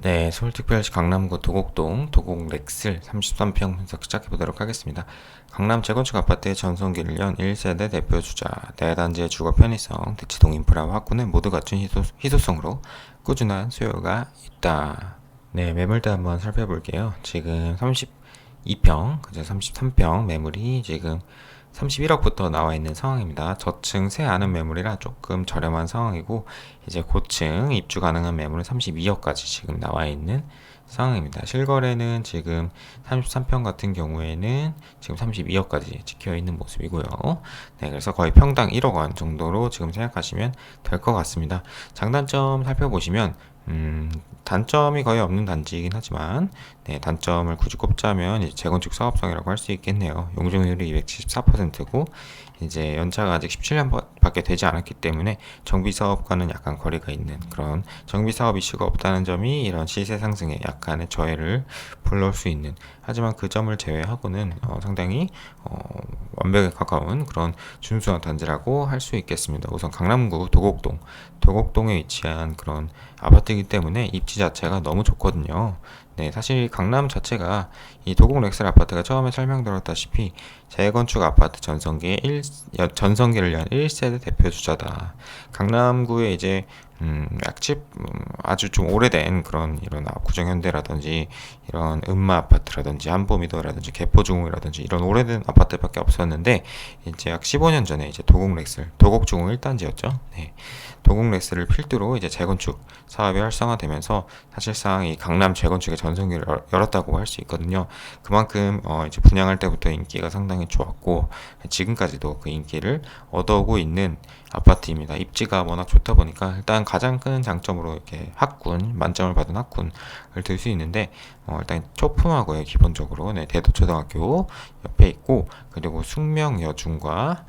네, 서울특별시 강남구 도곡동 도곡렉슬 33평 분석 시작해 보도록 하겠습니다. 강남 재건축 아파트의 전성기를 연 1세대 대표 주자, 대단지의 주거 편의성, 대치동 인프라와 확군을 모두 갖춘 희소성으로 꾸준한 수요가 있다. 네, 매물대 한번 살펴볼게요. 지금 32평, 그죠? 33평 매물이 지금 31억부터 나와 있는 상황입니다. 저층 새 아는 매물이라 조금 저렴한 상황이고, 이제 고층 입주 가능한 매물은 32억까지 지금 나와 있는 상황입니다. 실거래는 지금 33평 같은 경우에는 지금 32억까지 찍혀 있는 모습이고요. 네, 그래서 거의 평당 1억 원 정도로 지금 생각하시면 될 것 같습니다. 장단점 살펴보시면 단점이 거의 없는 단지이긴 하지만, 네, 단점을 굳이 꼽자면 이제 재건축 사업성이라고 할 수 있겠네요. 용적률이 274%고 이제 연차가 아직 17년밖에 되지 않았기 때문에 정비 사업과는 약간 거리가 있는 그런 정비 사업 이슈가 없다는 점이 이런 시세 상승에 약간의 저해를 불러올 수 있는, 하지만 그 점을 제외하고는 상당히 완벽에 가까운 그런 준수한 단지라고 할 수 있겠습니다. 우선 강남구 도곡동에 위치한 그런 아파트이기 때문에 입지 자체가 너무 좋거든요. 네, 사실 강남 자체가 이 도곡렉슬 아파트가 처음에 설명드렸다시피 재건축 아파트 전성기를 연 1세대 대표 주자다. 강남구에 이제 약집 아주 좀 오래된 그런 이런 구정현대라든지 이런 음마 아파트라든지 한보미도라든지 개포중흥이라든지 이런 오래된 아파트밖에 없었는데, 이제 약 15년 전에 이제 도곡중흥 1단지였죠. 네. 도곡렉슬을 필두로 이제 재건축 사업이 활성화되면서 사실상 이 강남 재건축의 전성기를 열었다고 할 수 있거든요. 그만큼 이제 분양할 때부터 인기가 상당히 좋았고 지금까지도 그 인기를 얻어오고 있는 아파트입니다. 입지가 워낙 좋다 보니까 일단 가장 큰 장점으로 이렇게 학군 만점을 받은 학군을 들 수 있는데, 일단 초품하고요. 기본적으로 네, 대도초등학교 옆에 있고, 그리고 숙명여중과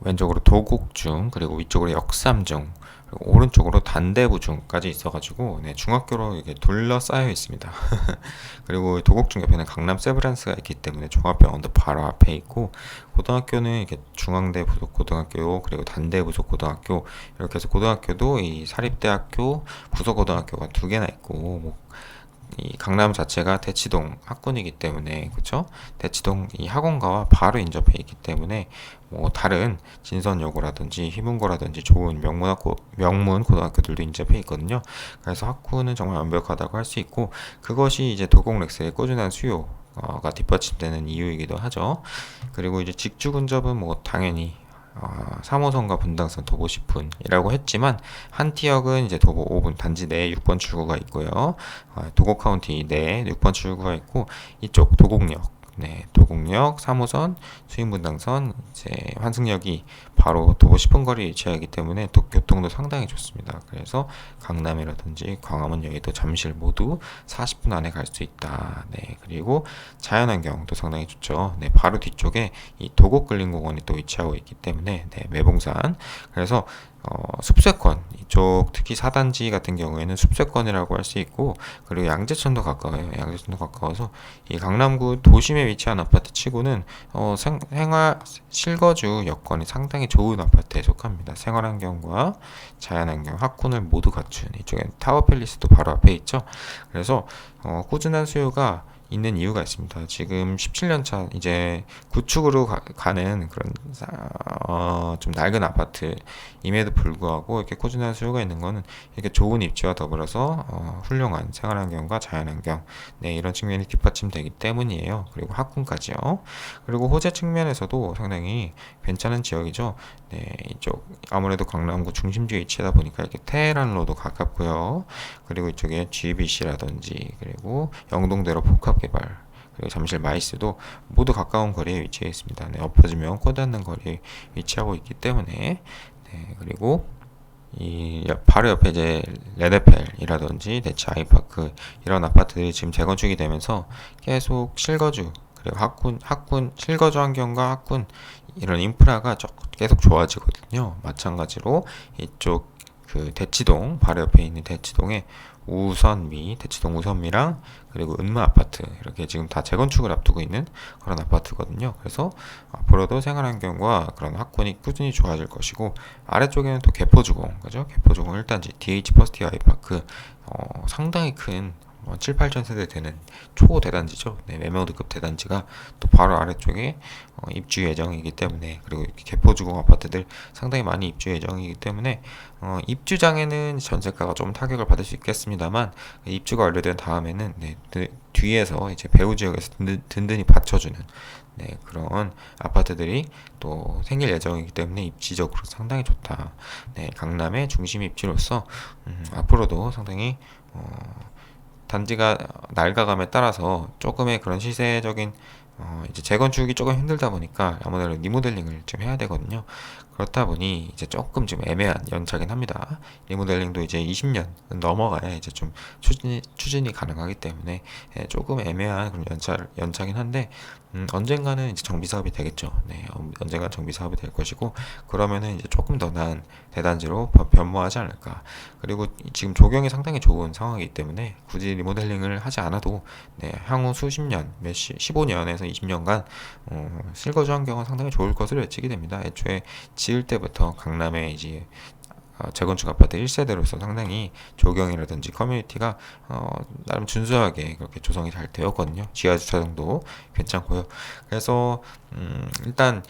왼쪽으로 도곡중, 그리고 위쪽으로 역삼중, 그리고 오른쪽으로 단대부중까지 있어가지고 네, 중학교로 이렇게 둘러싸여 있습니다. 그리고 도곡중 옆에는 강남 세브란스가 있기 때문에 종합병원도 바로 앞에 있고, 고등학교는 이렇게 중앙대 부속고등학교, 그리고 단대 부속고등학교, 이렇게 해서 고등학교도 이 사립대학교 부속고등학교가 두 개나 있고, 이 강남 자체가 대치동 학군이기 때문에, 그렇죠? 대치동 이 학원가와 바로 인접해 있기 때문에 뭐 다른 진선여고라든지 희문고라든지 좋은 명문 고등학교들도 인접해 있거든요. 그래서 학군은 정말 완벽하다고 할 수 있고, 그것이 이제 도곡렉스의 꾸준한 수요가 뒷받침되는 이유이기도 하죠. 그리고 이제 직주 근접은 뭐 당연히 3호선과 분당선 도보 10분이라고 했지만, 한 티역은 이제 도보 5분, 단지 내에 6번 출구가 있고요. 도곡 카운티 내에 6번 출구가 있고, 이쪽 도곡역 3호선, 수인분당선, 이제 환승역이 바로 도보 10분 거리에 위치하기 때문에 교통도 상당히 좋습니다. 그래서 강남이라든지 광화문, 여의도, 잠실 모두 40분 안에 갈 수 있다. 네, 그리고 자연환경도 상당히 좋죠. 네, 바로 뒤쪽에 이 도곡근린공원이 또 위치하고 있기 때문에 네, 매봉산. 그래서 숲세권 이쪽 특히 4단지 같은 경우에는 숲세권이라고 할 수 있고, 그리고 양재천도 가까워요. 양재천도 가까워서 이 강남구 도심에 위치한 아파트 치고는 생활 실거주 여건이 상당히 좋은 아파트에 속합니다. 생활환경과 자연환경, 학군을 모두 갖춘, 이쪽에 타워팰리스도 바로 앞에 있죠. 그래서 꾸준한 수요가 있는 이유가 있습니다. 지금 17년 차 이제 구축으로 가는 그런 좀 낡은 아파트임에도 불구하고 이렇게 꾸준한 수요가 있는 거는 이렇게 좋은 입지와 더불어서 훌륭한 생활환경과 자연환경, 네, 이런 측면이 뒷받침되기 때문이에요. 그리고 학군까지요. 그리고 호재 측면에서도 상당히 괜찮은 지역이죠. 네, 이쪽 아무래도 강남구 중심지에 위치하다 보니까 이렇게 테헤란로도 가깝고요. 그리고 이쪽에 GBC라든지 그리고 영동대로 복합개발, 그리고 잠실 마이스도 모두 가까운 거리에 위치해 있습니다. 네, 엎어지면 코 닿는 거리에 위치하고 있기 때문에, 네, 그리고 이 바로 옆에 이제 레드펠이라든지 대치 아이파크 이런 아파트들이 지금 재건축이 되면서 계속 실거주, 그리고 학군 실거주 환경과 학군 이런 인프라가 계속 좋아지거든요. 마찬가지로 이쪽 그 대치동 바로 옆에 있는 대치동에 대치동 우선미랑 그리고 은마 아파트 이렇게 지금 다 재건축을 앞두고 있는 그런 아파트거든요. 그래서 앞으로도 생활환경과 그런 학군이 꾸준히 좋아질 것이고 아래쪽에는 또 개포주공, 그죠? 개포주공 1단지 DH 퍼스트 아이파크 상당히 큰 7, 8천 세대 되는 초대단지죠. 네, 매매호드급 대단지가 또 바로 아래쪽에 입주 예정이기 때문에 그리고 개포주공 아파트들 상당히 많이 입주 예정이기 때문에 입주장에는 전세가가 좀 타격을 받을 수 있겠습니다만 입주가 완료된 다음에는 네, 뒤에서 이제 배후 지역에서 든든히 받쳐주는 네, 그런 아파트들이 또 생길 예정이기 때문에 입지적으로 상당히 좋다. 네, 강남의 중심 입지로서 앞으로도 상당히 단지가 낡아감에 따라서 조금의 그런 시세적인 이제 재건축이 조금 힘들다 보니까 아무래도 리모델링을 좀 해야 되거든요. 그렇다 보니 이제 조금 좀 애매한 연차긴 합니다. 리모델링도 이제 20년 넘어가야 이제 좀 추진이 가능하기 때문에 조금 애매한 그런 연차긴 한데 언젠가는 이제 정비 사업이 되겠죠. 네, 언젠가 정비 사업이 될 것이고 그러면은 이제 조금 더 나은 대단지로 변모하지 않을까. 그리고 지금 조경이 상당히 좋은 상황이기 때문에 굳이 리모델링을 하지 않아도 네, 향후 수십 년, 15년에서 20년간 실거주 환경은 상당히 좋을 것으로 예측이 됩니다. 애초에 지을 때부터 강남에 이제 재건축 아파트 1세대로서 상당히 조경이라든지 커뮤니티가 나름 준수하게 그렇게 조성이 잘 되었거든요. 지하 주차장도 괜찮고요. 그래서 일단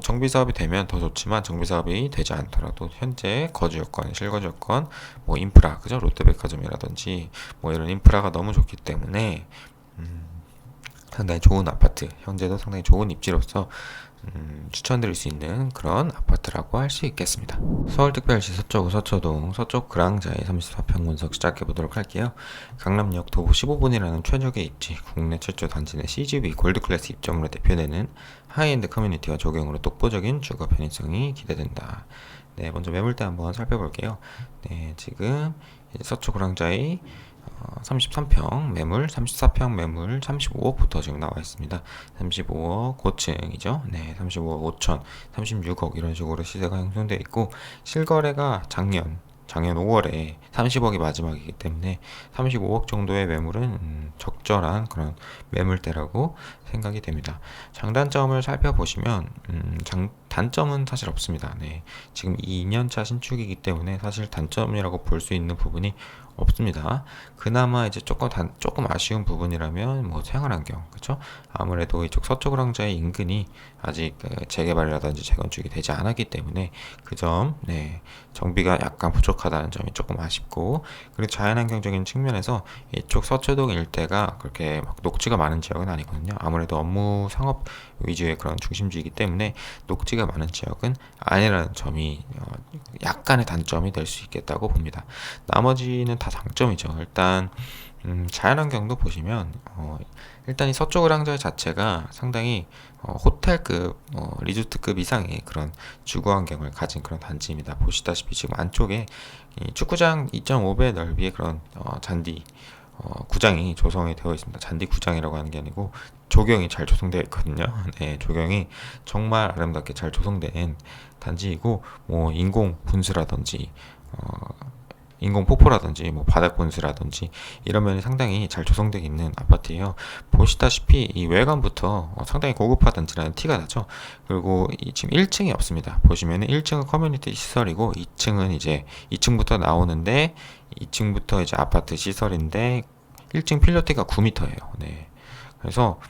정비 사업이 되면 더 좋지만 정비 사업이 되지 않더라도 현재 거주 여건, 실거주 여건, 뭐 인프라, 그죠? 롯데백화점이라든지 뭐 이런 인프라가 너무 좋기 때문에 상당히 좋은 아파트, 현재도 상당히 좋은 입지로서 추천드릴 수 있는 그런 아파트라고 할 수 있겠습니다. 서울특별시 서초구 서초동 서쪽 그랑자의 34평 분석 시작해 보도록 할게요. 강남역 도보 15분이라는 최적의 입지, 국내 최초 단지 내 CGV 골드클래스 입점으로 대표되는 하이엔드 커뮤니티와 조경으로 독보적인 주거 편의성이 기대된다. 네, 먼저 매물대 한번 살펴볼게요. 네, 지금 서초 그랑자의 33평 매물, 34평 매물 35억부터 지금 나와 있습니다. 35억 고층이죠. 네, 35억 5천, 36억 이런 식으로 시세가 형성되어 있고 실거래가 작년 5월에 30억이 마지막이기 때문에 35억 정도의 매물은 적절한 그런 매물대라고 생각이 됩니다. 장단점을 살펴보시면 단점은 사실 없습니다. 네, 지금 2년차 신축이기 때문에 사실 단점이라고 볼 수 있는 부분이 없습니다. 그나마 이제 조금 아쉬운 부분이라면 뭐 생활환경, 그렇죠? 아무래도 이쪽 서쪽 그랑자의 인근이 아직 재개발이라든지 재건축이 되지 않았기 때문에 그 점, 네, 정비가 약간 부족하다는 점이 조금 아쉽고 그리고 자연환경적인 측면에서 이쪽 서초동 일대가 그렇게 막 녹지가 많은 지역은 아니거든요. 아무래도 업무 상업 위주의 그런 중심지이기 때문에 녹지가 많은 지역은 아니라는 점이 약간의 단점이 될 수 있겠다고 봅니다. 나머지는 다 장점이죠. 일단 자연환경도 보시면 일단 이 서쪽 을항자 자체가 상당히 호텔급 리조트급 이상의 그런 주거 환경을 가진 그런 단지입니다. 보시다시피 지금 안쪽에 이 축구장 2.5배 넓이의 그런 잔디 구장이 조성이 되어 있습니다. 잔디 구장이라고 하는 게 아니고 조경이 잘 조성되어 있거든요. 네, 조경이 정말 아름답게 잘 조성된 단지이고 뭐 인공 분수라든지 인공 폭포라든지 뭐 바닥 분수라든지 이런 면이 상당히 잘 조성되어 있는 아파트예요. 보시다시피 이 외관부터 상당히 고급화 단지라는 티가 나죠. 그리고 지금 1층이 없습니다. 보시면은 1층은 커뮤니티 시설이고 2층은 이제 2층부터 나오는데 2층부터 이제 아파트 시설인데 1층 필로티가 9m예요. 네. 그래서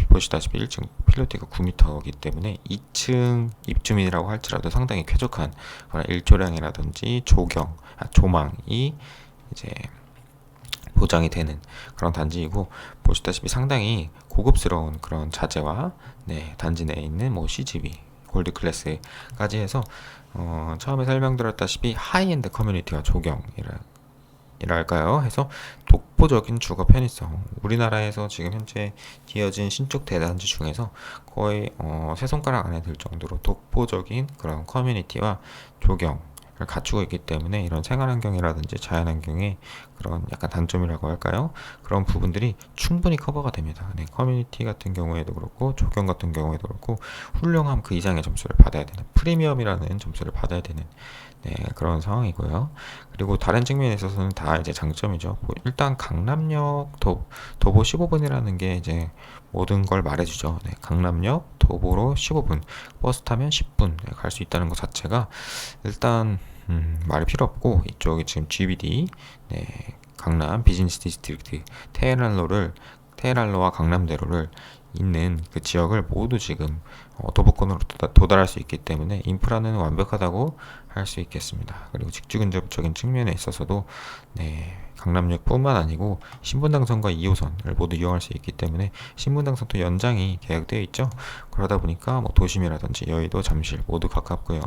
보시다시피 1층 필로티가 9m이기 때문에 2층 입주민이라고 할지라도 상당히 쾌적한 그런 일조량이라든지 조망이 이제 보장이 되는 그런 단지이고 보시다시피 상당히 고급스러운 그런 자재와 네, 단지 내에 있는 뭐 CGV 골드 클래스까지 해서 처음에 설명드렸다시피 하이엔드 커뮤니티와 조경이랄까요? 해서 독보적인 주거 편의성. 우리나라에서 지금 현재 지어진 신축 대단지 중에서 거의 세 손가락 안에 들 정도로 독보적인 그런 커뮤니티와 조경을 갖추고 있기 때문에 이런 생활환경이라든지 자연환경에 그런 약간 단점이라고 할까요? 그런 부분들이 충분히 커버가 됩니다. 네, 커뮤니티 같은 경우에도 그렇고 조경 같은 경우에도 그렇고 훌륭함 그 이상의 점수를 받아야 되는 프리미엄이라는 점수를 받아야 되는 네, 그런 상황이고요. 그리고 다른 측면에 있어서는 다 이제 장점이죠. 뭐 일단 강남역 도보 15분이라는 게 이제 모든 걸 말해주죠. 네, 강남역 도보로 15분, 버스 타면 10분 갈 수 있다는 것 자체가 일단 말이 필요 없고 이쪽이 지금 GBD, 네, 강남 비즈니스 디스트릭트 테헤란로와 강남대로를 있는 그 지역을 모두 지금 도보권으로 도달할 수 있기 때문에 인프라는 완벽하다고 할 수 있겠습니다. 그리고 직주 근접적인 측면에 있어서도 네, 강남역뿐만 아니고 신분당선과 2호선을 모두 이용할 수 있기 때문에 신분당선도 연장이 계획되어 있죠. 그러다 보니까 뭐 도심이라든지 여의도, 잠실 모두 가깝고요.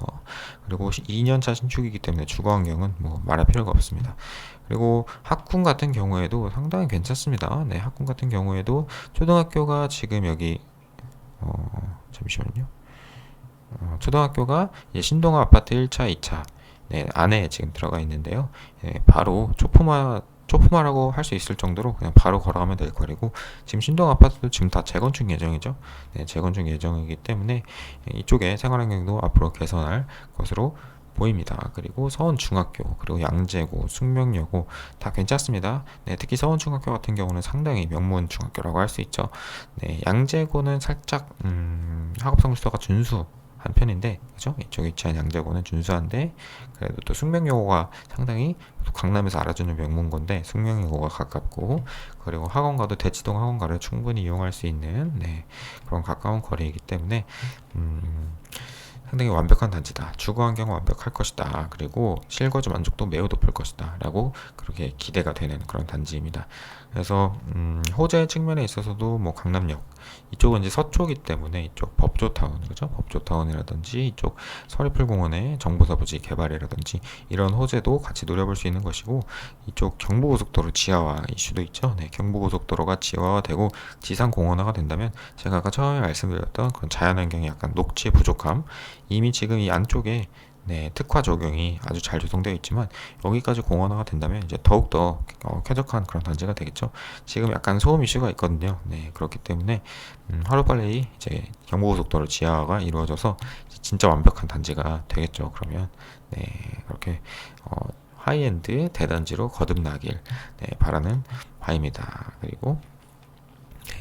그리고 2년차 신축이기 때문에 주거 환경은 뭐 말할 필요가 없습니다. 그리고 학군 같은 경우에도 상당히 괜찮습니다. 네, 학군 같은 경우에도 초등학교가 지금 여기 잠시만요. 초등학교가 이제 신동아 아파트 1차, 2차 네, 안에 지금 들어가 있는데요. 네, 바로 초품화라고 할 수 있을 정도로 그냥 바로 걸어가면 될 거리고 지금 신동 아파트도 지금 다 재건축 예정이죠. 네, 재건축 예정이기 때문에 이쪽에 생활환경도 앞으로 개선할 것으로 보입니다. 그리고 서원중학교, 그리고 양재고, 숙명여고 다 괜찮습니다. 네, 특히 서원중학교 같은 경우는 상당히 명문 중학교라고 할 수 있죠. 네, 양재고는 살짝 학업 성취도가 준수한 편인데, 그죠? 이쪽에 위치한 양재고는 준수한데, 그래도 또 숙명여고가 상당히 강남에서 알아주는 명문고인데, 숙명여고가 가깝고, 그리고 학원가도 대치동 학원가를 충분히 이용할 수 있는 네, 그런 가까운 거리이기 때문에 상당히 완벽한 단지다. 주거 환경은 완벽할 것이다. 그리고 실거주 만족도 매우 높을 것이다. 라고 그렇게 기대가 되는 그런 단지입니다. 그래서 호재 측면에 있어서도 뭐 강남역 이쪽은 이제 서초기 때문에 이쪽 법조타운 그죠? 법조타운이라든지 이쪽 서리풀공원의 정보사부지 개발이라든지 이런 호재도 같이 노려볼 수 있는 것이고 이쪽 경부고속도로 지하화 이슈도 있죠. 네, 경부고속도로가 지하화되고 지상공원화가 된다면 제가 아까 처음에 말씀드렸던 그런 자연환경의 약간 녹지 부족함 이미 지금 이 안쪽에 네, 특화 적용이 아주 잘 조성되어 있지만 여기까지 공원화가 된다면 이제 더욱더 쾌적한 그런 단지가 되겠죠. 지금 약간 소음 이슈가 있거든요. 네, 그렇기 때문에 하루빨리 이제 경부고속도로 지하화가 이루어져서 진짜 완벽한 단지가 되겠죠. 그러면 네, 그렇게 하이엔드 대단지로 거듭나길 네, 바라는 바입니다. 그리고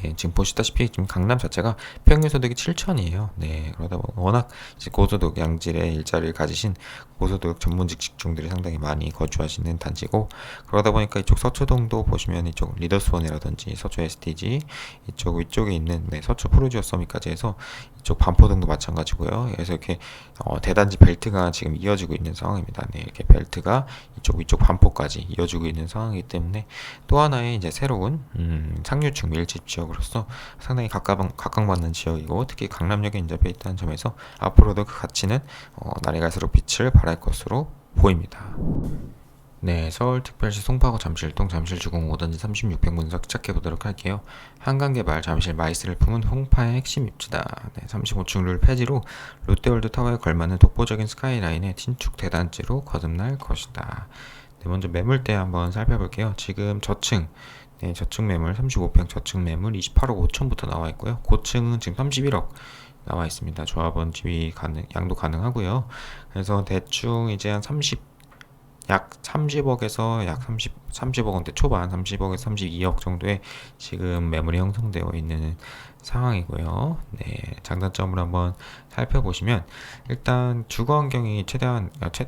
네, 지금 보시다시피 지금 강남 자체가 평균 소득이 7천이에요. 네, 그러다 보면 워낙 이제 고소득 양질의 일자리를 가지신 고소득 전문직 직종들이 상당히 많이 거주하시는 단지고 그러다 보니까 이쪽 서초동도 보시면 이쪽 리더스원이라든지 서초 STG 이쪽 위쪽에 있는 네, 서초 프루지오 서밋까지 해서 이쪽 반포동도 마찬가지고요. 그래서 이렇게 대단지 벨트가 지금 이어지고 있는 상황입니다. 네, 이렇게 벨트가 이쪽 위쪽 반포까지 이어지고 있는 상황이기 때문에 또 하나의 이제 새로운 상류층 밀집 지역으로서 상당히 각광받는 지역이고 특히 강남역에 인접해 있다는 점에서 앞으로도 그 가치는 날이 갈수록 빛을 발할 것으로 보입니다. 네, 서울특별시 송파구 잠실동 잠실주공 5단지 36평 분석 시작해 보도록 할게요. 한강개발 잠실 마이스를 품은 송파의 핵심 입지다. 네, 35층 룰 폐지로 롯데월드 타워에 걸맞는 독보적인 스카이라인의 신축 대단지로 거듭날 것이다. 네, 먼저 매물대 한번 살펴볼게요. 지금 저층 네, 저층 매물 35평 저층 매물 28억 5천부터 나와 있고요. 고층은 지금 31억 나와 있습니다. 조합원 지위 양도 가능하고요. 그래서 대충 이제 약 30억에서 약 30억 원대 초반 30억에서 32억 정도의 지금 매물이 형성되어 있는 상황이고요. 네, 장단점을 한번 살펴보시면 일단 주거 환경이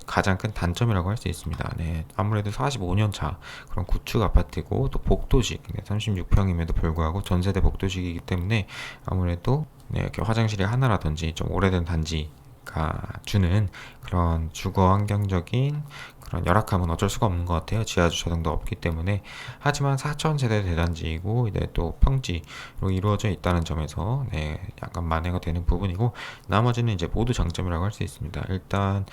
가장 큰 단점이라고 할 수 있습니다. 네, 아무래도 45년 차 그런 구축 아파트고 또 복도식 36평임에도 불구하고 전세대 복도식이기 때문에 아무래도 네, 이렇게 화장실이 하나라든지 좀 오래된 단지가 주는 그런 주거 환경적인 그런 열악함은 어쩔 수가 없는 것 같아요. 지하 주차장도 없기 때문에. 하지만 4천 세대 대단지이고 이제 또 평지로 이루어져 있다는 점에서 네, 약간 만회가 되는 부분이고 나머지는 이제 모두 장점이라고 할 수 있습니다. 일단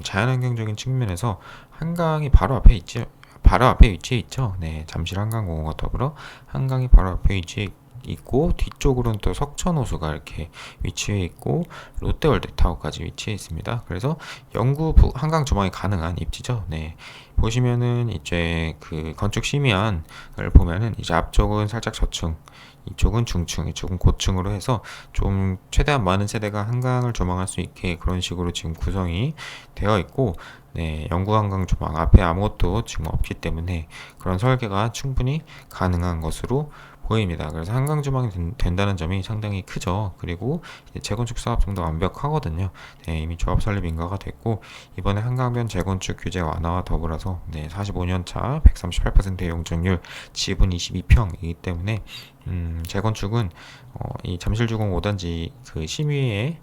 자연환경적인 측면에서 한강이 바로 앞에 위치해 있죠. 네, 잠실 한강공원과 더불어 한강이 바로 앞에 위치해 있고 뒤쪽으로는 또 석천호수가 이렇게 위치해 있고 롯데월드 타워까지 위치해 있습니다. 그래서 영구 한강 조망이 가능한 입지죠. 네. 보시면은 이제 그 건축 심의안을 보면은 이제 앞쪽은 살짝 저층, 이쪽은 중층, 이쪽은 고층으로 해서 좀 최대한 많은 세대가 한강을 조망할 수 있게 그런 식으로 지금 구성이 되어 있고, 네, 영구 한강 조망 앞에 아무것도 지금 없기 때문에 그런 설계가 충분히 가능한 것으로 보입니다. 그래서 한강 조망이 된다는 점이 상당히 크죠. 그리고 이제 재건축 사업성도 완벽하거든요. 네, 이미 조합 설립 인가가 됐고 이번에 한강변 재건축 규제 완화와 더불어서 네, 45년차 138%의 용적률, 지분 22평이기 때문에 재건축은 이 잠실주공 5단지 그 심의에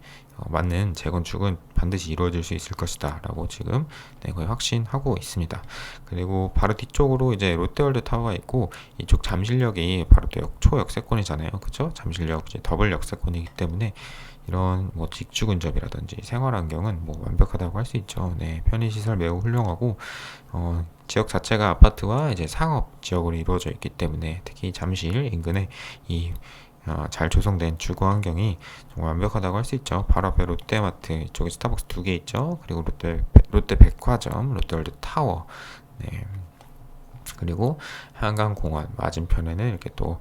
맞는 재건축은 반드시 이루어질 수 있을 것이다 라고 지금 네, 거의 확신하고 있습니다. 그리고 바로 뒤쪽으로 이제 롯데월드 타워가 있고 이쪽 잠실역이 바로 또 초역세권이잖아요. 그쵸? 잠실역 이제 더블 역세권이기 때문에 이런 뭐 직주 근접이라든지 생활 환경은 뭐 완벽하다고 할 수 있죠. 네, 편의시설 매우 훌륭하고 지역 자체가 아파트와 이제 상업 지역으로 이루어져 있기 때문에 특히 잠실 인근에 이 잘 조성된 주거 환경이 정말 완벽하다고 할 수 있죠. 바로 앞에 롯데마트, 이쪽에 스타벅스 2개 있죠. 그리고 롯데 백화점, 롯데월드 타워, 네. 그리고 한강공원 맞은편에는 이렇게 또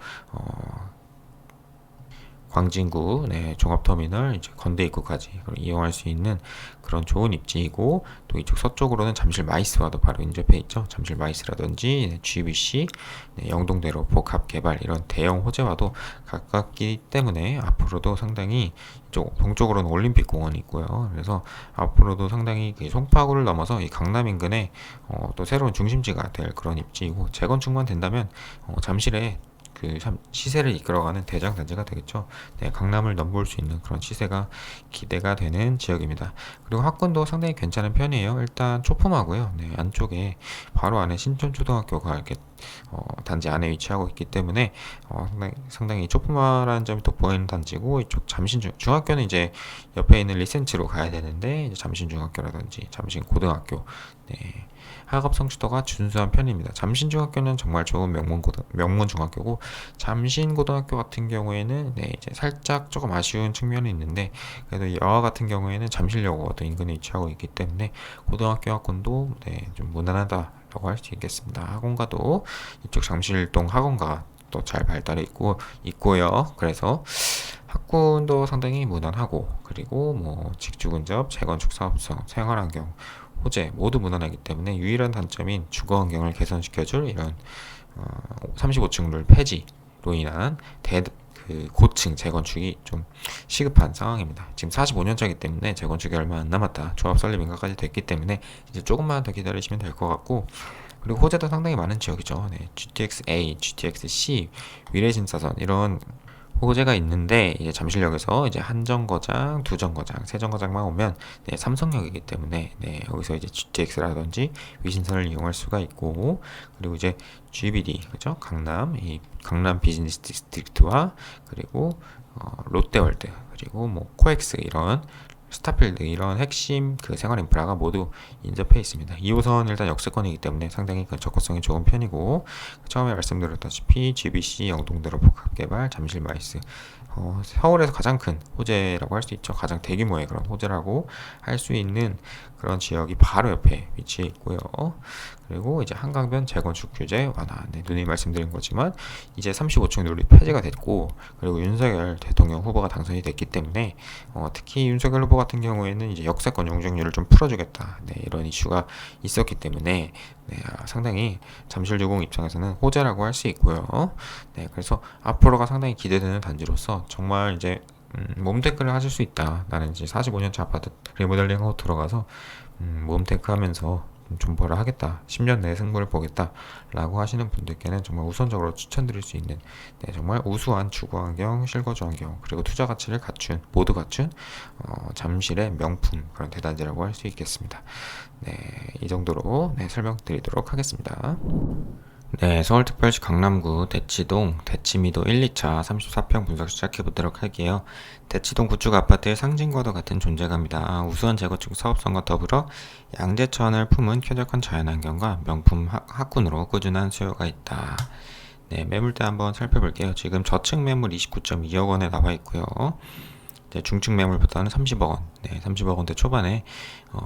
광진구 네, 종합터미널 이제 건대 입구까지 이용할 수 있는 그런 좋은 입지이고, 또 이쪽 서쪽으로는 잠실 마이스와도 바로 인접해 있죠. 잠실 마이스라든지 네, GBC, 네, 영동대로 복합 개발 이런 대형 호재와도 가깝기 때문에 앞으로도 상당히 이쪽 동쪽으로는 올림픽 공원이 있고요. 그래서 앞으로도 상당히 그 송파구를 넘어서 이 강남 인근에 또 새로운 중심지가 될 그런 입지이고, 재건축만 된다면 잠실에 그 시세를 이끌어가는 대장 단지가 되겠죠. 네, 강남을 넘볼 수 있는 그런 시세가 기대가 되는 지역입니다. 그리고 학군도 상당히 괜찮은 편이에요. 일단 초품하고요. 네, 안쪽에 바로 안에 신촌초등학교가 이렇게 단지 안에 위치하고 있기 때문에 상당히 초품화라는 점이 또 보이는 단지고, 이쪽 중학교는 이제 옆에 있는 리센츠로 가야 되는데 이제 잠신중학교라든지 잠신고등학교, 네, 학업 성취도가 준수한 편입니다. 잠신중학교는 정말 좋은 명문 중학교고, 잠신고등학교 같은 경우에는 네, 이제 살짝 조금 아쉬운 측면이 있는데, 그래도 여와 같은 경우에는 잠실역도 인근에 위치하고 있기 때문에 고등학교 학군도 네, 좀 무난하다라고 할 수 있겠습니다. 학원가도 이쪽 잠실동 학원가 또 잘 발달해 있고요. 그래서 학군도 상당히 무난하고, 그리고 뭐 직주 근접, 재건축 사업성, 생활환경, 호재 모두 무난하기 때문에 유일한 단점인 주거 환경을 개선시켜줄 이런 35층 룰 폐지로 인한 그 고층 재건축이 좀 시급한 상황입니다. 지금 45년짜리이기 때문에 재건축이 얼마 안 남았다. 조합 설립 인가까지 됐기 때문에 이제 조금만 더 기다리시면 될 것 같고, 그리고 호재도 상당히 많은 지역이죠. 네, GTX-A, GTX-C, 위례신사선 이런 호재가 있는데, 이제 잠실역에서 이제 한 정거장, 두 정거장, 세 정거장만 오면 네, 삼성역이기 때문에 네, 여기서 이제 GTX라든지 위신선을 이용할 수가 있고, 그리고 이제 GBD 그죠? 강남 비즈니스 디스트릭트와 그리고 롯데월드, 그리고 뭐 코엑스 이런 스타필드 이런 핵심 그 생활 인프라가 모두 인접해 있습니다. 2호선 일단 역세권이기 때문에 상당히 그 접근성이 좋은 편이고, 처음에 말씀드렸다시피 GBC, 영동대로 복합개발, 잠실 마이스 서울에서 가장 큰 호재라고 할 수 있죠. 가장 대규모의 그런 호재라고 할 수 있는 그런 지역이 바로 옆에 위치해 있고요. 그리고 이제 한강변 재건축 규제 완화, 네, 누누이 말씀드린 거지만 이제 35층 룰이 폐지가 됐고, 그리고 윤석열 대통령 후보가 당선이 됐기 때문에 특히 윤석열 후보 같은 경우에는 이제 역세권 용적률을 좀 풀어주겠다, 네, 이런 이슈가 있었기 때문에 네, 상당히 잠실주공 입장에서는 호재라고 할 수 있고요. 네, 그래서 앞으로가 상당히 기대되는 단지로서 정말 이제 몸테크를 하실 수 있다. 나는 이제 45년차 아파트 리모델링하고 들어가서 몸테크 하면서 좀 뭐라 하겠다, 10년 내에 승부를 보겠다 라고 하시는 분들께는 정말 우선적으로 추천드릴 수 있는 네, 정말 우수한 주거환경, 실거주 환경, 그리고 투자 가치를 모두 갖춘 잠실의 명품 그런 대단지라고 할 수 있겠습니다. 네, 이 정도로 네, 설명드리도록 하겠습니다. 네, 서울특별시 강남구 대치동 대치미도 1, 2차 34평 분석 시작해보도록 할게요. 대치동 구축 아파트의 상징과도 같은 존재감이다. 우수한 재건축 사업성과 더불어 양재천을 품은 쾌적한 자연환경과 명품 학군으로 꾸준한 수요가 있다. 네, 매물대 한번 살펴볼게요. 지금 저층 매물 29.2억 원에 나와 있고요. 중층 매물부터는 30억 원, 네, 30억 원대 초반에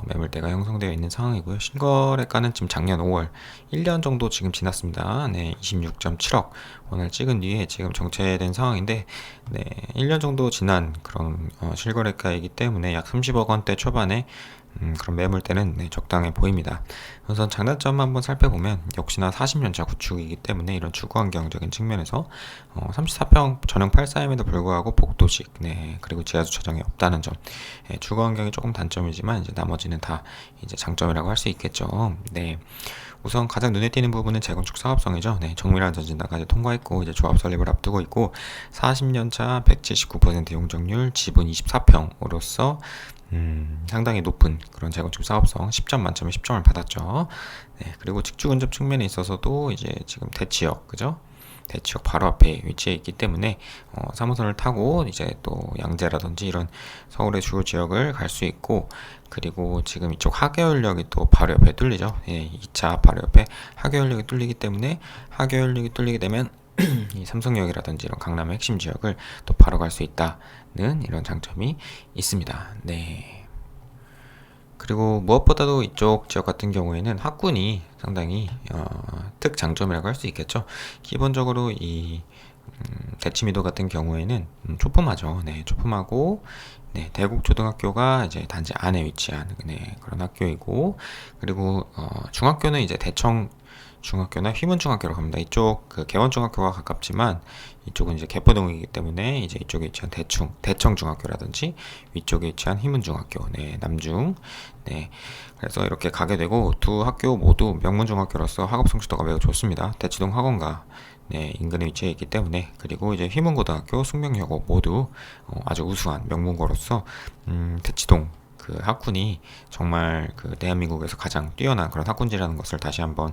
매물대가 형성되어 있는 상황이고요. 신거래가는 지금 작년 5월 1년 정도 지금 지났습니다. 네, 26.7억 원을 찍은 뒤에 지금 정체된 상황인데, 네, 1년 정도 지난 그런 실거래가이기 때문에 약 30억 원대 초반에 그런 매물대는 네, 적당해 보입니다. 우선 장단점 한번 살펴보면 역시나 40년차 구축이기 때문에 이런 주거환경적인 측면에서 34평 전용 8사임에도 불구하고 복도식, 네, 그리고 지하주차장이 없다는 점, 네, 주거환경이 조금 단점이지만 이제 나머지는 다 이제 장점이라고 할 수 있겠죠. 네. 우선 가장 눈에 띄는 부분은 재건축 사업성이죠. 네, 정밀한 전진단까지 통과했고 이제 조합 설립을 앞두고 있고 40년차 179% 용적률 지분 24평으로서 상당히 높은 그런 재건축 사업성 10점 만점에 10점을 받았죠. 네, 그리고 직주 근접 측면에 있어서도 이제 지금 대치역, 그죠? 대치역 바로 앞에 위치해 있기 때문에 3호선을 타고 이제 또 양재라든지 이런 서울의 주요 지역을 갈 수 있고, 그리고 지금 이쪽 하계울역이 또 바로 옆에 뚫리죠. 예, 2차 바로 옆에 하계울역이 뚫리기 때문에 하계울역이 뚫리게 되면 이 삼성역이라든지 이런 강남의 핵심 지역을 또 바로 갈 수 있다는 이런 장점이 있습니다. 네. 그리고 무엇보다도 이쪽 지역 같은 경우에는 학군이 상당히 특장점이라고 할 수 있겠죠. 기본적으로 이 대치미도 같은 경우에는 조품하죠. 네, 조품하고, 네, 대국초등학교가 이제 단지 안에 위치한 네, 그런 학교이고, 그리고 중학교는 이제 대청 중학교나 휘문중학교로 갑니다. 이쪽 그 개원중학교가 가깝지만 이쪽은 이제 개포동이기 때문에 이제 이쪽에 위치한 대청중학교라든지 위쪽에 위치한 휘문중학교, 네, 남중, 네, 그래서 이렇게 가게 되고 두 학교 모두 명문중학교로서 학업 성취도가 매우 좋습니다. 대치동 학원가 네, 인근에 위치해 있기 때문에, 그리고 이제 휘문고등학교, 숙명여고 모두 아주 우수한 명문고로서 대치동 그 학군이 정말 그 대한민국에서 가장 뛰어난 그런 학군지라는 것을 다시 한번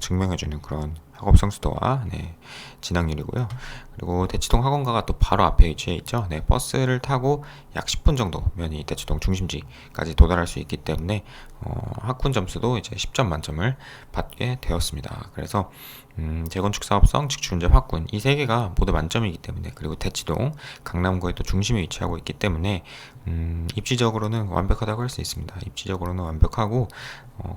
증명해주는 그런 학업 성수도와 네, 진학률이고요. 그리고 대치동 학원가가 또 바로 앞에 위치해 있죠. 네, 버스를 타고 약 10분 정도면 이 대치동 중심지까지 도달할 수 있기 때문에 학군 점수도 이제 10점 만점을 받게 되었습니다. 그래서 재건축 사업성, 직주운전 학군 이 세 개가 모두 만점이기 때문에, 그리고 대치동 강남구의 또 중심에 위치하고 있기 때문에 입지적으로는 완벽하다고 할 수 있습니다. 입지적으로는 완벽하고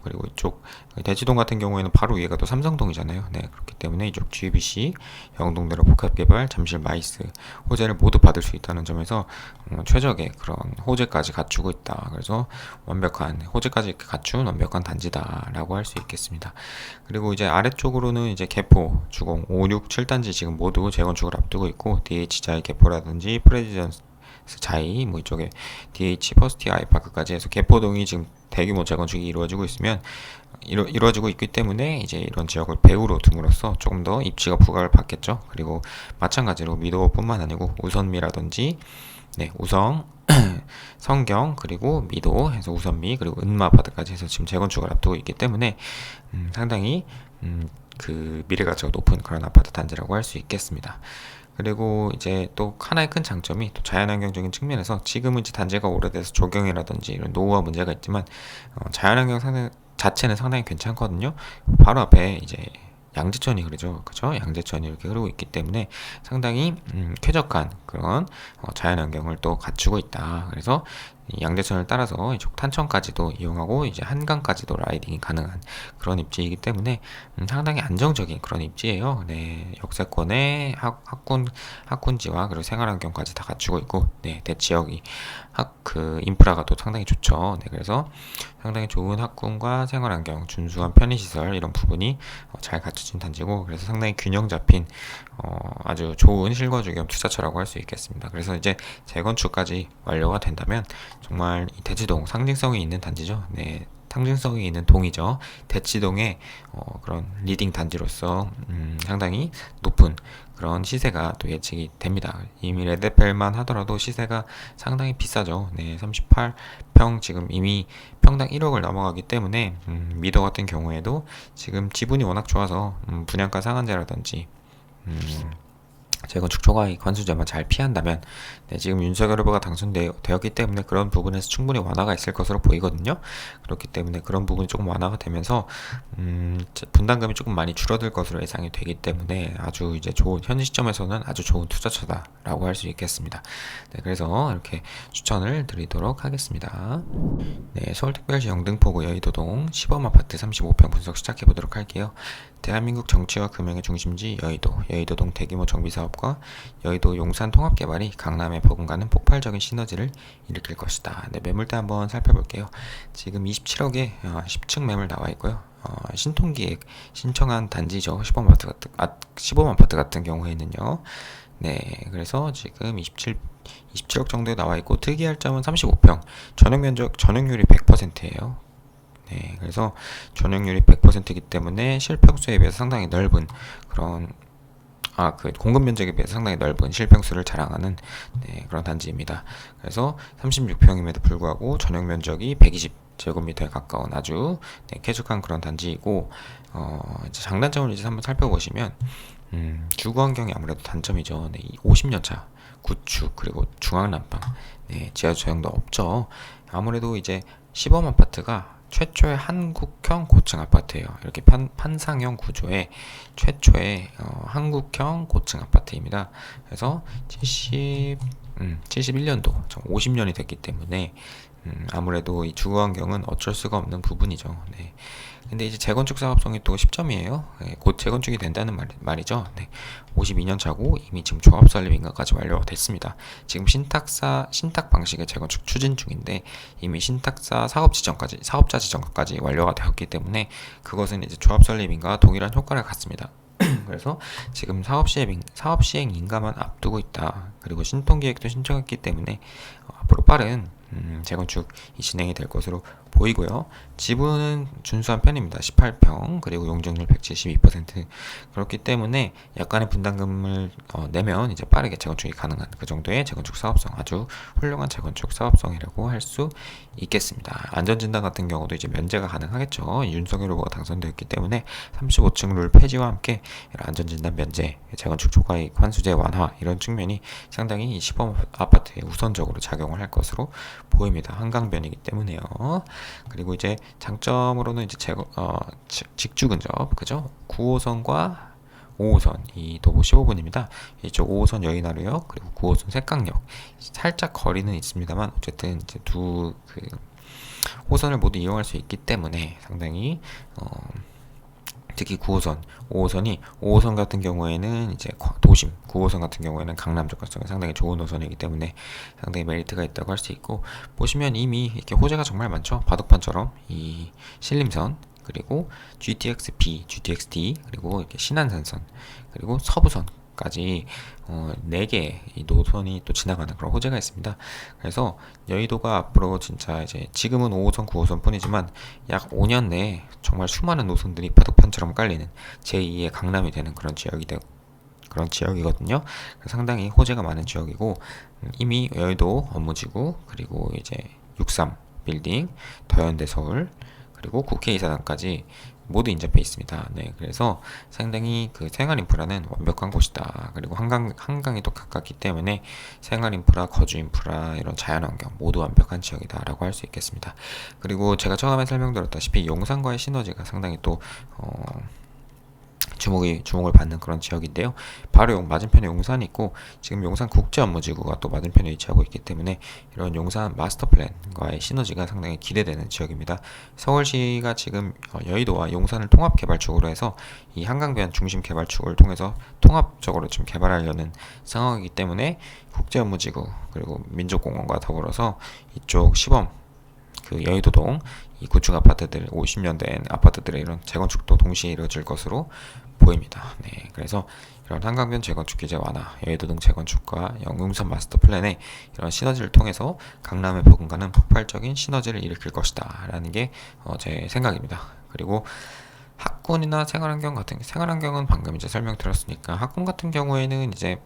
그리고 이쪽 대치동 같은 경우에는 바로 위에가 또 삼성동이잖아요. 네, 그렇기 때문에 이쪽 GBC, 영동대로 복합개발, 잠실 마이스 호재를 모두 받을 수 있다는 점에서 최적의 그런 호재까지 갖추고 있다. 그래서 완벽한 호재까지 갖춘 완벽한 단지다라고 할 수 있겠습니다. 그리고 이제 아래쪽으로는 이제 개포, 주공 5, 6, 7단지 지금 모두 재건축을 앞두고 있고, DH자이 개포라든지 프레지던스 자이, 뭐 이쪽에 DH 퍼스트 아이파크까지 해서 개포동이 지금 대규모 재건축이 이루어지고 있으면 이루어지고 있기 때문에 이제 이런 지역을 배후로 둠으로써 조금 더 입지가 부각을 받겠죠. 그리고 마찬가지로 미도뿐만 아니고 우선미라든지 네, 우성, 성경, 그리고 미도 해서 우선미, 그리고 은마바드까지 해서 지금 재건축을 앞두고 있기 때문에 상당히 그 미래 가치가 높은 그런 아파트 단지라고 할 수 있겠습니다. 그리고 이제 또 하나의 큰 장점이 또 자연환경적인 측면에서, 지금은 이제 단지가 오래돼서 조경이라든지 이런 노후화 문제가 있지만 자연환경 자체는 상당히 괜찮거든요. 바로 앞에 이제 양재천이 흐르죠. 그죠? 양재천이 이렇게 흐르고 있기 때문에 상당히 쾌적한 그런 자연환경을 또 갖추고 있다. 그래서 이 양재천을 따라서 이쪽 탄천까지도 이용하고 이제 한강까지도 라이딩이 가능한 그런 입지이기 때문에 상당히 안정적인 그런 입지예요. 네, 역세권의 학군지와 그리고 생활환경까지 다 갖추고 있고, 네, 대지역이 그 인프라가 또 상당히 좋죠. 네, 그래서 상당히 좋은 학군과 생활환경, 준수한 편의시설 이런 부분이 잘 갖춰진 단지고, 그래서 상당히 균형 잡힌 아주 좋은 실거주 겸 투자처라고 할 수 있겠습니다. 그래서 이제 재건축까지 완료가 된다면 정말 이 대치동 상징성이 있는 단지죠. 네, 상징성이 있는 동이죠. 대치동의 그런 리딩 단지로서 상당히 높은 그런 시세가 또 예측이 됩니다. 이미 레드펠만 하더라도 시세가 상당히 비싸죠. 네, 38평 지금 이미 평당 1억을 넘어가기 때문에 미도 같은 경우에도 지금 지분이 워낙 좋아서 분양가 상한제라든지 재건축 초과이익 환수제만 잘 피한다면 지금 윤석열 후보가 당선되었기 때문에 그런 부분에서 충분히 완화가 있을 것으로 보이거든요. 그렇기 때문에 그런 부분이 조금 완화가 되면서 분담금이 조금 많이 줄어들 것으로 예상이 되기 때문에 아주 이제 좋은 현 시점에서는 아주 좋은 투자처다라고 할 수 있겠습니다. 그래서 이렇게 추천을 드리도록 하겠습니다. 서울특별시 영등포구 여의도동 시범 아파트 35평 분석 시작해 보도록 할게요. 대한민국 정치와 금융의 중심지 여의도동 대규모 정비사업과 여의도 용산 통합개발이 강남에 버금가는 폭발적인 시너지를 일으킬 것이다. 매물대 한번 살펴볼게요. 지금 27억에 10층 매물 나와 있고요. 신통기획 신청한 단지죠. 시범 아파트 같은 경우에는요. 그래서 지금 27억 정도에 나와 있고 특이할 점은 35평 전용률이 100%예요. 그래서 전용률이 100%이기 때문에 실평수에 비해서 상당히 넓은 그런 그 공급 면적에 비해서 상당히 넓은 실평수를 자랑하는 그런 단지입니다. 그래서 36평임에도 불구하고 전용 면적이 120제곱미터에 가까운 아주 쾌적한 그런 단지이고 이제 장단점을 이제 한번 살펴보시면 주거 환경이 아무래도 단점이죠. 50년차 구축 그리고 중앙난방 지하 조형도 없죠. 아무래도 이제 시범 아파트가 최초의 한국형 고층 아파트예요. 이렇게 판상형 구조의 최초의 한국형 고층 아파트입니다. 그래서 71년도 50년이 됐기 때문에 아무래도 이 주거 환경은 어쩔 수가 없는 부분이죠. 근데 이제 재건축 사업성이 또 10점이에요. 곧 재건축이 된다는 말이죠. 52년 차고 이미 지금 조합 설립 인가까지 완료가 됐습니다. 지금 신탁 방식의 재건축 추진 중인데 이미 신탁사 사업자 지정까지 완료가 되었기 때문에 그것은 이제 조합 설립 인가와 동일한 효과를 갖습니다. 그래서 지금 사업 시행 인가만 앞두고 있다. 그리고 신통기획도 신청했기 때문에 앞으로 빠른 재건축이 진행이 될 것으로 보이고요. 지분은 준수한 편입니다. 18평 그리고 용적률 172%. 그렇기 때문에 약간의 분담금을 내면 이제 빠르게 재건축이 가능한 그 정도의 재건축 사업성, 아주 훌륭한 재건축 사업성이라고 할 수 있겠습니다. 안전진단 같은 경우도 이제 면제가 가능하겠죠. 윤석열 후보가 당선되었기 때문에 35층 룰 폐지와 함께 안전진단 면제, 재건축 초과이익 환수제 완화 이런 측면이 상당히 시범 아파트에 우선적으로 작용을 할 것으로 보입니다. 한강변이기 때문에요. 그리고 이제 장점으로는 이제 직주 근접, 그죠? 9호선과 5호선 이 도보 15분입니다. 이쪽 5호선 여의나루역 그리고 9호선 색강역 살짝 거리는 있습니다만 어쨌든 이제 두 호선을 모두 이용할 수 있기 때문에 상당히 특히 9호선, 5호선 같은 경우에는 이제 도심, 9호선 같은 경우에는 강남 접근성이 상당히 좋은 노선이기 때문에 상당히 메리트가 있다고 할 수 있고, 보시면 이미 이렇게 호재가 정말 많죠. 바둑판처럼 이 신림선, 그리고 GTX-B, GTX-D, 그리고 이렇게 신안산선, 그리고 서부선까지 4개 이 노선이 또 지나가는 그런 호재가 있습니다. 그래서 여의도가 앞으로 진짜 이제 지금은 5호선, 9호선 뿐이지만 약 5년 내에 정말 수많은 노선들이 바둑판처럼 깔리는 제2의 강남이 되는 그런 지역이거든요. 상당히 호재가 많은 지역이고 이미 여의도 업무지구 그리고 이제 63 빌딩, 더현대 서울 그리고 국회의사당까지 모두 인접해 있습니다. 그래서 상당히 그 생활 인프라는 완벽한 곳이다. 그리고 한강이 또 가깝기 때문에 생활 인프라, 거주 인프라, 이런 자연환경 모두 완벽한 지역이다라고 할 수 있겠습니다. 그리고 제가 처음에 설명드렸다시피 용산과의 시너지가 상당히 또 주목을 받는 그런 지역인데요. 바로 맞은편에 용산이 있고 지금 용산 국제업무지구가 또 맞은편에 위치하고 있기 때문에 이런 용산 마스터플랜과의 시너지가 상당히 기대되는 지역입니다. 서울시가 지금 여의도와 용산을 통합개발축으로 해서 이 한강변 중심 개발축을 통해서 통합적으로 지금 개발하려는 상황이기 때문에 국제업무지구 그리고 민족공원과 더불어서 이쪽 시범 그 여의도동 이 구축 아파트들 50년 된 아파트들의 이런 재건축도 동시에 이루어질 것으로 보입니다. 그래서 이런 한강변 재건축 규제 완화, 여의도동 재건축과 용산 마스터 플랜의 이런 시너지를 통해서 강남에 버금가는 폭발적인 시너지를 일으킬 것이다 라는 게 제 생각입니다. 그리고 학군이나 생활환경은 방금 이제 설명드렸으니까 학군 같은 경우에는 이제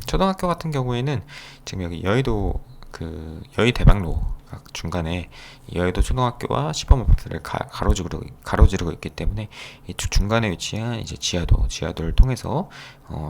초등학교 같은 경우에는 지금 여기 여의도 그 여의대방로 중간에 여의도 초등학교와 시범 아파트를 가로지르고 있기 때문에 이 중간에 위치한 이제 지하도를 통해서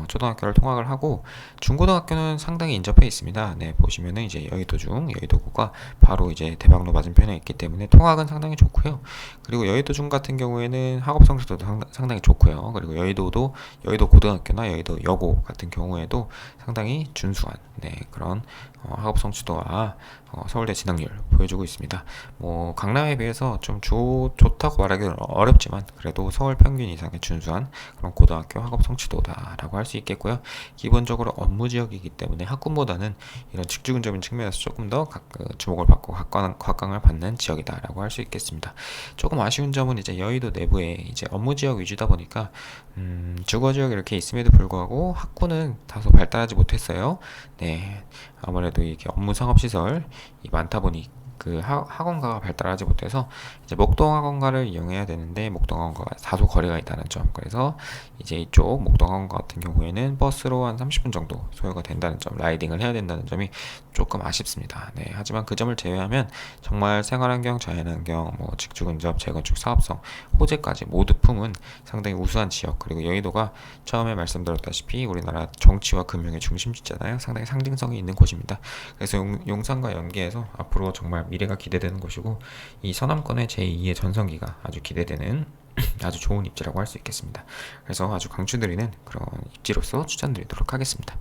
초등학교를 통학을 하고 중고등학교는 상당히 인접해 있습니다. 네, 보시면은 이제 여의도중, 여의도고가 바로 이제 대학로 맞은편에 있기 때문에 통학은 상당히 좋고요. 그리고 여의도중 같은 경우에는 학업 성적도 상당히 좋고요. 그리고 여의도도 여의도 고등학교나 여의도 여고 같은 경우에도 상당히 준수한 그런 학업 성취도와 서울대 진학률 보여주고 있습니다. 뭐 강남에 비해서 좀 좋다고 말하기는 어렵지만 그래도 서울 평균 이상의 준수한 그런 고등학교 학업 성취도다라고 할 수 있겠고요. 기본적으로 업무 지역이기 때문에 학군보다는 이런 직주근접인 측면에서 조금 더 주목을 받고 각광을 받는 지역이다라고 할 수 있겠습니다. 조금 아쉬운 점은 이제 여의도 내부에 이제 업무 지역 위주다 보니까 주거 지역이 이렇게 있음에도 불구하고 학군은 다소 발달하지 못했어요. 네, 아무래도 이게 업무 상업 시설이 많다 보니 그 학원가가 발달하지 못해서 이제 목동 학원가를 이용해야 되는데 목동 학원가가 다소 거리가 있다는 점. 그래서 이제 이쪽 목동 학원가 같은 경우에는 버스로 한 30분 정도 소요가 된다는 점, 라이딩을 해야 된다는 점이 조금 아쉽습니다. 네, 하지만 그 점을 제외하면 정말 생활환경, 자연환경, 뭐 직주근접, 재건축 사업성, 호재까지 모두 품은 상당히 우수한 지역. 그리고 여의도가 처음에 말씀드렸다시피 우리나라 정치와 금융의 중심지잖아요. 상당히 상징성이 있는 곳입니다. 그래서 용산과 연계해서 앞으로 정말 미래가 기대되는 곳이고 이 서남권의 제2의 전성기가 아주 기대되는 아주 좋은 입지라고 할 수 있겠습니다. 그래서 아주 강추드리는 그런 입지로서 추천드리도록 하겠습니다.